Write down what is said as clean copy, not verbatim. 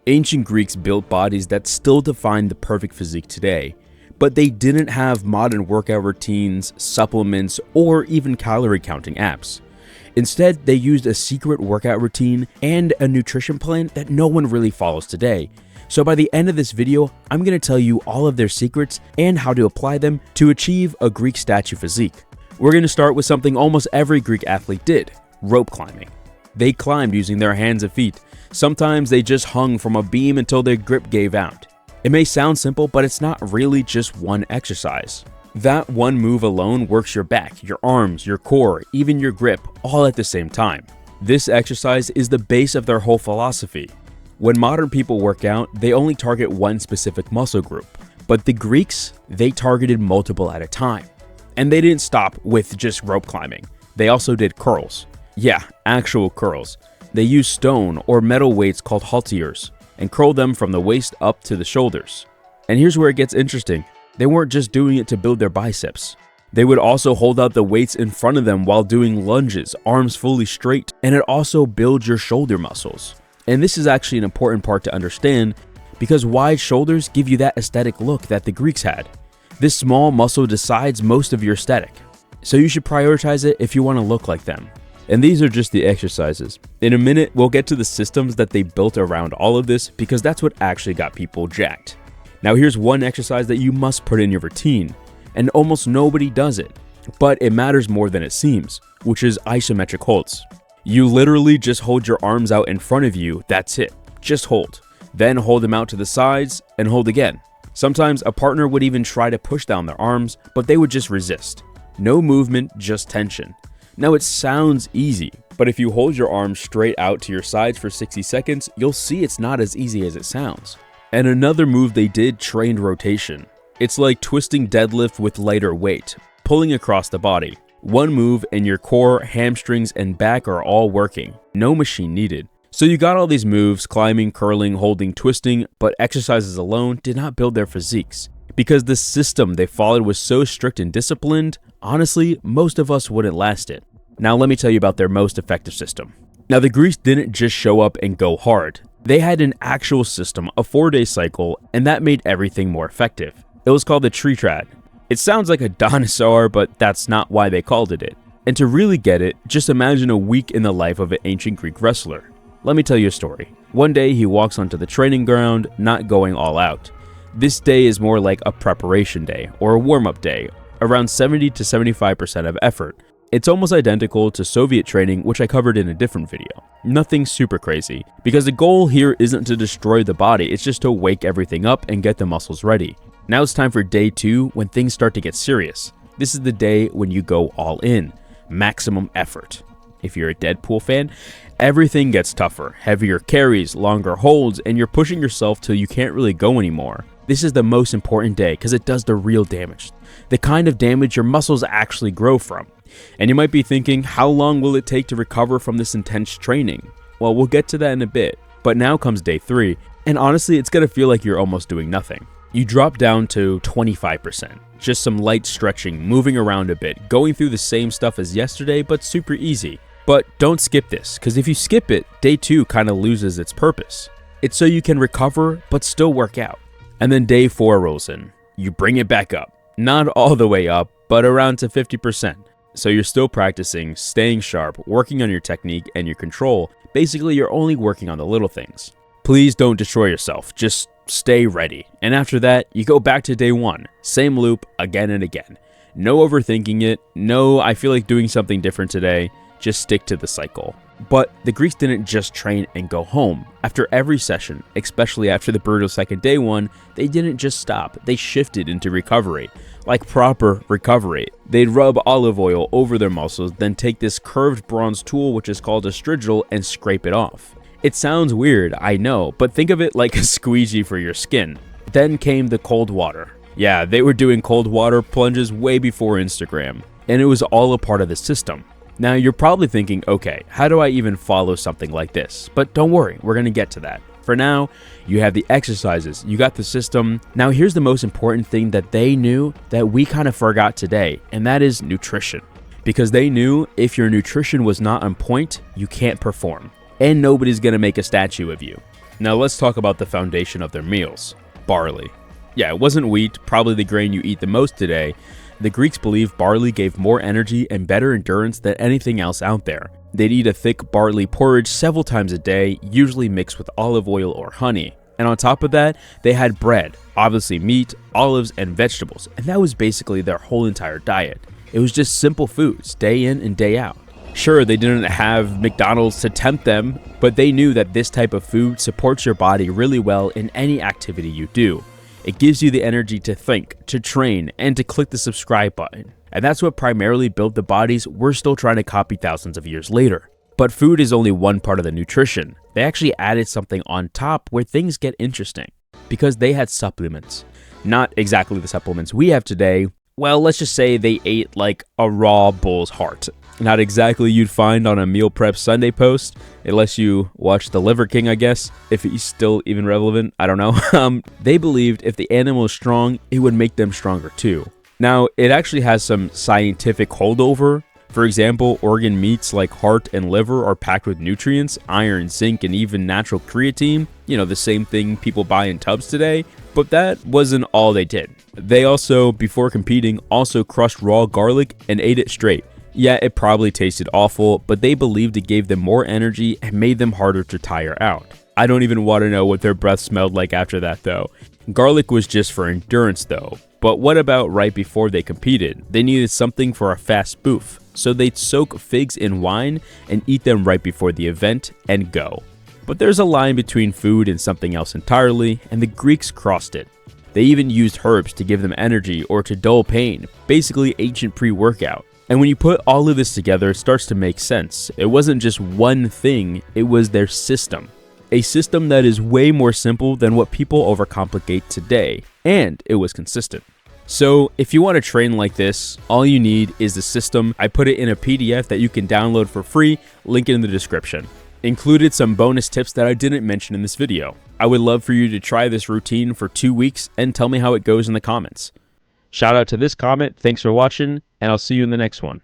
Ancient Greeks built bodies that still define the perfect physique today, but they didn't have modern workout routines, supplements, or even calorie counting apps. Instead, they used a secret workout routine and a nutrition plan that no one really follows today. So by the end of this video, I'm going to tell you all of their secrets and how to apply them to achieve a Greek statue physique. We're going to start with something almost every Greek athlete did: rope climbing. They climbed using their hands and feet. Sometimes they just hung from a beam until their grip gave out. It may sound simple, but it's not really just one exercise. That one move alone works your back, your arms, your core, even your grip, all at the same time. This exercise is the base of their whole philosophy. When modern people work out, they only target one specific muscle group, but the Greeks, they targeted multiple at a time. And they didn't stop with just rope climbing. They also did curls. Yeah, actual curls. They used stone or metal weights called halteres and curled them from the waist up to the shoulders. And here's where it gets interesting. They weren't just doing it to build their biceps. They would also hold out the weights in front of them while doing lunges, arms fully straight, and it also builds your shoulder muscles. And this is actually an important part to understand because wide shoulders give you that aesthetic look that the Greeks had. This small muscle decides most of your aesthetic, so you should prioritize it if you want to look like them. And these are just the exercises. In a minute, we'll get to the systems that they built around all of this because that's what actually got people jacked. Now here's one exercise that you must put in your routine, and almost nobody does it, but it matters more than it seems, which is isometric holds. You literally just hold your arms out in front of you, that's it, just hold. Then hold them out to the sides and hold again. Sometimes a partner would even try to push down their arms, but they would just resist. No movement, just tension. Now it sounds easy, but if you hold your arms straight out to your sides for 60 seconds, you'll see it's not as easy as it sounds. And another move they did trained rotation. It's like twisting deadlift with lighter weight, pulling across the body. One move and your core, hamstrings, and back are all working. No machine needed. So you got all these moves, climbing, curling, holding, twisting, but exercises alone did not build their physiques. Because the system they followed was so strict and disciplined, honestly, most of us wouldn't last it. Now let me tell you about their most effective system. Now the Greeks didn't just show up and go hard. They had an actual system, a 4-day cycle, and that made everything more effective. It was called the Tetrad. It sounds like a dinosaur, but that's not why they called it. And to really get it, just imagine a week in the life of an ancient Greek wrestler. Let me tell you a story. One day he walks onto the training ground, not going all out. This day is more like a preparation day or a warm-up day, around 70 to 75% of effort. It's almost identical to Soviet training, which I covered in a different video. Nothing super crazy, because the goal here isn't to destroy the body, it's just to wake everything up and get the muscles ready. Now it's time for day 2 when things start to get serious. This is the day when you go all in, maximum effort. If you're a Deadpool fan, everything gets tougher, heavier carries, longer holds, and you're pushing yourself till you can't really go anymore. This is the most important day because it does the real damage, the kind of damage your muscles actually grow from. And you might be thinking, how long will it take to recover from this intense training? Well, we'll get to that in a bit, but now comes day 3, and honestly, it's gonna feel like you're almost doing nothing. You drop down to 25%, just some light stretching, moving around a bit, going through the same stuff as yesterday, but super easy. But don't skip this, because if you skip it, day 2 kind of loses its purpose. It's so you can recover, but still work out. And then day 4 rolls in. You bring it back up. Not all the way up, but around to 50%. So you're still practicing, staying sharp, working on your technique and your control. Basically, you're only working on the little things. Please don't destroy yourself, just stay ready. And after that, you go back to day 1. Same loop again and again. No overthinking it. No, I feel like doing something different today. Just stick to the cycle. But the Greeks didn't just train and go home. After every session, especially after the brutal second day one, they didn't just stop, they shifted into recovery. Like proper recovery. They'd rub olive oil over their muscles, then take this curved bronze tool, which is called a strigil, and scrape it off. It sounds weird, I know, but think of it like a squeegee for your skin. Then came the cold water. Yeah, they were doing cold water plunges way before Instagram, and it was all a part of the system. Now you're probably thinking, okay, how do I even follow something like this? But don't worry, we're gonna get to that. For now, you have the exercises, you got the system. Now here's the most important thing that they knew that we kind of forgot today, and that is nutrition. Because they knew if your nutrition was not on point, you can't perform, and nobody's gonna make a statue of you. Now let's talk about the foundation of their meals: barley. Yeah, it wasn't wheat, probably the grain you eat the most today. The Greeks believed barley gave more energy and better endurance than anything else out there. They'd eat a thick barley porridge several times a day, usually mixed with olive oil or honey. And on top of that, they had bread, obviously meat, olives, and vegetables, and that was basically their whole entire diet. It was just simple foods, day in and day out. Sure, they didn't have McDonald's to tempt them, but they knew that this type of food supports your body really well in any activity you do. It gives you the energy to think, to train, and to click the subscribe button. And that's what primarily built the bodies we're still trying to copy thousands of years later. But food is only one part of the nutrition. They actually added something on top where things get interesting, because they had supplements. Not exactly the supplements we have today. Well, let's just say they ate like a raw bull's heart. Not exactly you'd find on a meal prep Sunday post, unless you watch The Liver King, I guess, if he's still even relevant, I don't know. They believed if the animal is strong, it would make them stronger too. Now, it actually has some scientific holdover. For example, organ meats like heart and liver are packed with nutrients, iron, zinc, and even natural creatine, the same thing people buy in tubs today. But that wasn't all they did. They also, before competing, also crushed raw garlic and ate it straight. Yeah, it probably tasted awful, but they believed it gave them more energy and made them harder to tire out. I don't even want to know what their breath smelled like after that though. Garlic was just for endurance though. But what about right before they competed? They needed something for a fast boof, so they'd soak figs in wine and eat them right before the event and go. But there's a line between food and something else entirely, and the Greeks crossed it. They even used herbs to give them energy or to dull pain, basically ancient pre-workout. And when you put all of this together, it starts to make sense. It wasn't just one thing, it was their system. A system that is way more simple than what people overcomplicate today, and it was consistent. So if you want to train like this, all you need is the system. I put it in a PDF that you can download for free, link it in the description. Included some bonus tips that I didn't mention in this video. I would love for you to try this routine for 2 weeks and tell me how it goes in the comments. Shout out to this comment, thanks for watching, and I'll see you in the next one.